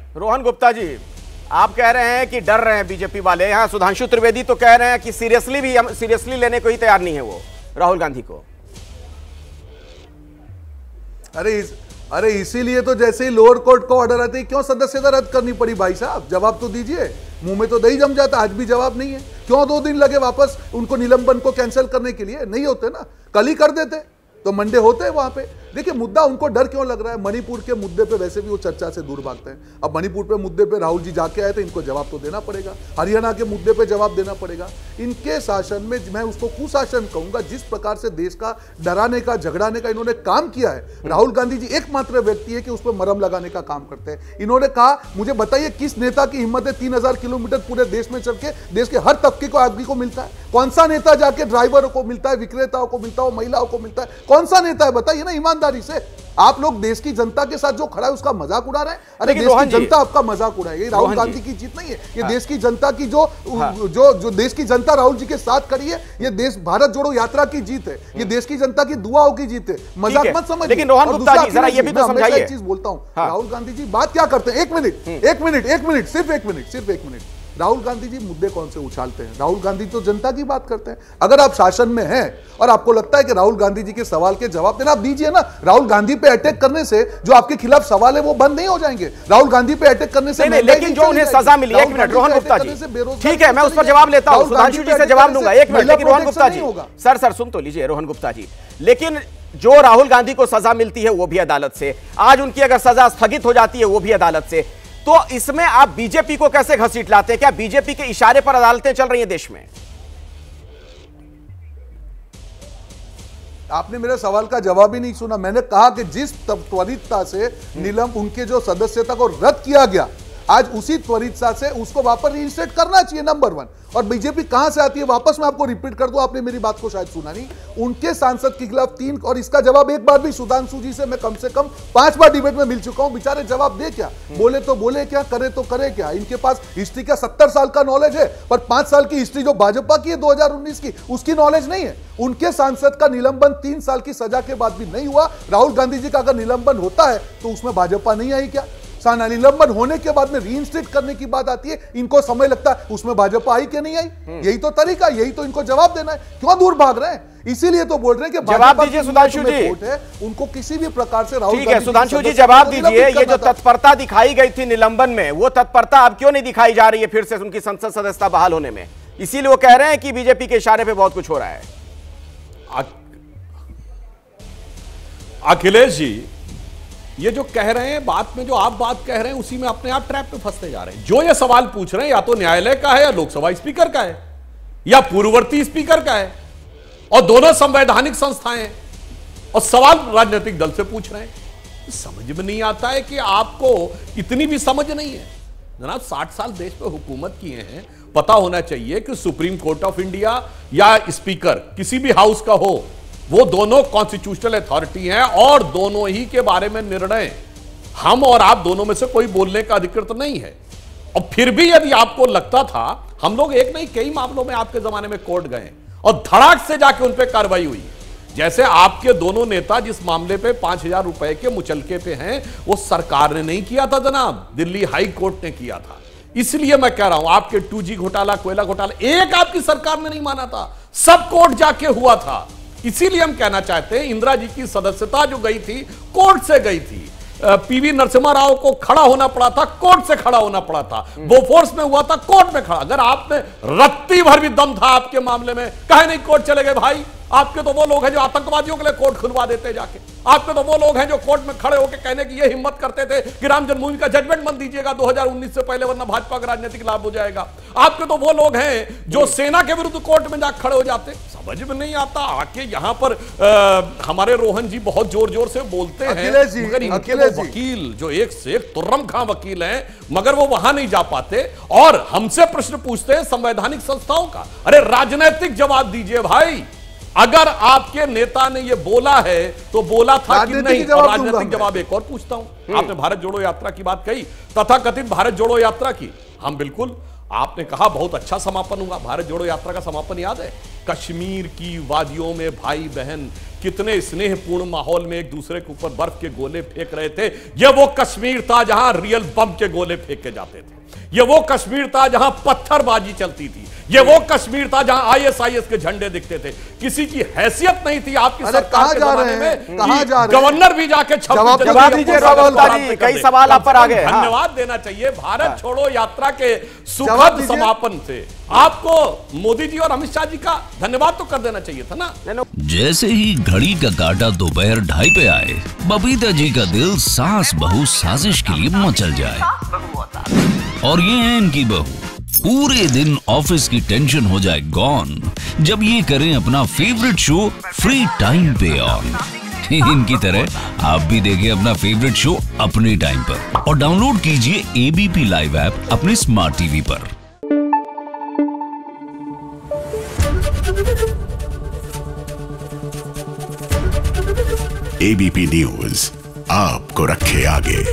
रोहन गुप्ता जी, आप कह रहे हैं कि डर रहे हैं बीजेपी वाले, यहाँ सुधांशु त्रिवेदी तो कह रहे हैं कि सीरियसली लेने को ही तैयार नहीं है वो राहुल गांधी को। अरे इसीलिए तो जैसे ही लोअर कोर्ट को ऑर्डर आते ही क्यों सदस्यता रद्द करनी पड़ी भाई साहब? जवाब तो दीजिए। मुंह में तो दही जम जाता, आज भी जवाब नहीं है। क्यों 2 दिन लगे वापस उनको निलंबन को कैंसिल करने के लिए? नहीं होते ना, कल ही कर देते तो मंडे होते हैं वहां पे। देखिए मुद्दा उनको डर क्यों लग रहा है? मणिपुर के मुद्दे पे वैसे भी वो चर्चा से दूर भागते हैं। अब मणिपुर पे मुद्दे पे राहुल जी जाके आए तो इनको जवाब तो देना पड़ेगा। हरियाणा के मुद्दे पे जवाब देना पड़ेगा। इनके शासन में मैं उसको कुशासन कहूंगा, जिस प्रकार से देश का डराने का झगड़ाने का इन्होंने काम किया है। राहुल गांधी जी एकमात्र व्यक्ति है कि उस पर मरहम लगाने का काम करते हैं। इन्होंने कहा, मुझे बताइए किस नेता की हिम्मत है 3000 किलोमीटर पूरे देश में चल के देश के हर तबके को आदमी को मिलता है? कौन सा नेता जाके ड्राइवरों को मिलता है, विक्रेताओं को मिलता है, महिलाओं को मिलता है? कौन सा नेता है बताइए ना ईमानदारी से। आप लोग देश की जनता के साथ जो खड़ा है उसका मजाक उड़ा रहे हैं। अरे देश की जनता आपका मजाक उड़ाएगी। राहुल गांधी की जीत नहीं है ये, देश की जनता की जो देश की जनता राहुल जी के साथ खड़ी है, ये देश भारत जोड़ो यात्रा की जीत है। ये देश की जनता की दुआओं की जीत है, मजाक मत समझिए। लेकिन रोहन गुप्ता जी जरा ये भी तो समझाइए। एक चीज बोलता हूं, राहुल गांधी जी बात क्या करते हैं? एक मिनट, सिर्फ एक मिनट। राहुल गांधी जी मुद्दे कौन से उछालते हैं? राहुल गांधी तो जनता की बात करते हैं। अगर आप शासन में हैं और आपको लगता है कि राहुल गांधी जी के सवाल के जवाब देना, आप दीजिए ना। राहुल गांधी पे अटैक करने से जो आपके खिलाफ सवाल है वो बंद नहीं हो जाएंगे। राहुल गांधी पे अटैक करने से नहीं, लेकिन जो उन्हें सजा मिली, एक मिनट रोहन गुप्ता जी, ठीक है मैं उस पर जवाब लेता हूं, सुधांशु जी से जवाब दूंगा। एक मिनट, लेकिन रोहन गुप्ता जी सर सुन तो लीजिए रोहन गुप्ता जी। लेकिन जो राहुल गांधी को सजा मिलती है वो भी अदालत से, आज उनकी अगर सजा स्थगित हो जाती है वो भी अदालत से, तो इसमें आप बीजेपी को कैसे घसीट लाते हैं? क्या बीजेपी के इशारे पर अदालतें चल रही हैं देश में? आपने मेरे सवाल का जवाब ही नहीं सुना। मैंने कहा कि जिस त्वरितता से उनके जो सदस्यता को रद्द किया गया, आज उसी त्वरितता से उसको वापस रीइंस्टेट करना चाहिए, नंबर 1। और बीजेपी कहां से आती है वापस मैं आपको रिपीट कर दूं, आपने मेरी बात को शायद सुना नहीं। उनके सांसद के खिलाफ 3, और इसका जवाब एक बार भी सुधांशु जी से मैं कम से कम 5 बार डिबेट में मिल चुका हूं। बेचारे जवाब दे क्या? बोले तो बोले क्या, करे तो करे क्या? इनके पास हिस्ट्री का 70 साल का नॉलेज है, पर 5 साल की हिस्ट्री जो भाजपा की है 2019 की, उसकी नॉलेज नहीं है। उनके सांसद का निलंबन 3 साल की सजा के बाद भी नहीं हुआ। राहुल गांधी जी का अगर निलंबन होता है तो उसमें भाजपा नहीं आई क्या? साना निलंबन होने के बाद में रीइंस्टेट करने की बात आती है, इनको समय लगता है, उसमें भाजपा आई कि नहीं आई? यही तो तरीका, यही तो इनको जवाब देना है। क्यों दूर भाग रहे हैं? इसीलिए तो बोल रहे हैं कि जवाब दीजिए सुधांशु जी, उनको किसी भी प्रकार से राहुल ठीक है सुधांशु जी जवाब दीजिए। ये जो तत्परता दिखाई गई थी निलंबन में, वो तत्परता अब क्यों नहीं दिखाई जा रही है फिर से उनकी संसद सदस्यता बहाल होने में? इसीलिए वो कह रहे हैं कि बीजेपी के इशारे पे बहुत कुछ हो रहा है। अखिलेश जी, ये जो कह रहे हैं बात में, जो आप बात कह रहे हैं उसी में अपने आप ट्रैप पे फंसते जा रहे हैं। जो ये सवाल पूछ रहे हैं या तो न्यायालय का है, या लोकसभा स्पीकर का है, या पूर्ववर्ती स्पीकर का है, और दोनों संवैधानिक संस्थाएं हैं, और सवाल राजनीतिक दल से पूछ रहे हैं। समझ में नहीं आता है कि आपको इतनी भी समझ नहीं है। जनाब 60 साल देश पे हुकूमत किए हैं, पता होना चाहिए कि सुप्रीम कोर्ट ऑफ इंडिया या स्पीकर किसी भी हाउस का हो, वो दोनों कॉन्स्टिट्यूशनल अथॉरिटी हैं और दोनों ही के बारे में निर्णय हम और आप दोनों में से कोई बोलने का अधिकृत नहीं है। और फिर भी यदि आपको लगता था, हम लोग एक नहीं कई मामलों में आपके जमाने में कोर्ट गए और धड़ाक से जाके उन पर कार्रवाई हुई। जैसे आपके दोनों नेता जिस मामले पे 5000 रुपए के मुचलके पे हैं, वो सरकार ने नहीं किया था जनाब, दिल्ली हाई कोर्ट ने किया था। इसलिए मैं कह रहा हूं आपके 2G घोटाला, कोयला घोटाला, एक आपकी सरकार ने नहीं माना था, सब कोर्ट जाके हुआ था। इसीलिए हम कहना चाहते हैं इंदिरा जी की सदस्यता जो गई थी कोर्ट से गई थी। पीवी नरसिम्हा राव को खड़ा होना पड़ा था, कोर्ट से खड़ा होना पड़ा था। बोफोर्स में हुआ था, कोर्ट में खड़ा। अगर आप में रत्ती भर भी दम था आपके मामले में, काहे नहीं कोर्ट चले गए भाई? आपके तो वो लोग हैं जो आतंकवादियों के लिए कोर्ट खुलवा देते जाके। आपके तो वो लोग हैं जो कोर्ट में खड़े होकर कहने की ये हिम्मत करते थे कि राम जन्मभूमि का जजमेंट मत दीजिएगा 2019 से पहले, वरना भाजपा का राजनीतिक लाभ हो जाएगा। आपके तो वो लोग हैं जो सेना के विरुद्ध कोर्ट में जाकर खड़े हो जाते। समझ में नहीं आता आके यहाँ पर हमारे रोहन जी बहुत जोर जोर से बोलते हैं, मगर इनके वकील जो एक से एक तुर्रम खां वकील हैं, मगर वो वहां नहीं जा पाते और हमसे प्रश्न पूछते हैं संवैधानिक संस्थाओं का। अरे राजनीतिक जवाब दीजिए भाई। अगर आपके नेता ने ये बोला है तो बोला था कि नहीं? और राजनीतिक जवाब एक और पूछता हूं। आपने भारत जोड़ो यात्रा की बात कही, तथाकथित भारत जोड़ो यात्रा की, हम बिल्कुल, आपने कहा बहुत अच्छा समापन हुआ। भारत जोड़ो यात्रा का समापन याद है? कश्मीर की वादियों में भाई बहन कितने स्नेहपूर्ण माहौल में एक दूसरे के ऊपर बर्फ के गोले फेंक रहे थे। यह वो कश्मीर था जहां रियल बम के गोले फेंके जाते थे। यह वो कश्मीर था जहां पत्थरबाजी चलती थी। यह वो कश्मीर था जहां आईएसआईएस के झंडे दिखते थे। किसी की हैसियत नहीं थी आपकी सरकार के जमाने में। गवर्नर भी जाके जवाब दीजिए राहुल गांधी, कई सवाल आप पर आ गए। धन्यवाद देना चाहिए भारत छोड़ो यात्रा के सुखद समापन से आपको मोदी जी और अमित शाह जी का धन्यवाद तो कर देना चाहिए था ना। जैसे ही घड़ी का काटा दोपहर 2:30 पे आए, बबीता जी का दिल सास बहू साजिश के लिए मचल जाए। और ये है इनकी बहू, पूरे दिन ऑफिस की टेंशन हो जाए गॉन जब ये करें अपना फेवरेट शो फ्री टाइम पे ऑन। इनकी तरह आप भी देखिए अपना फेवरेट शो अपने टाइम पर और डाउनलोड कीजिए एबीपी लाइव ऐप अपने स्मार्ट टीवी पर। एबीपी न्यूज आपको रखे आगे।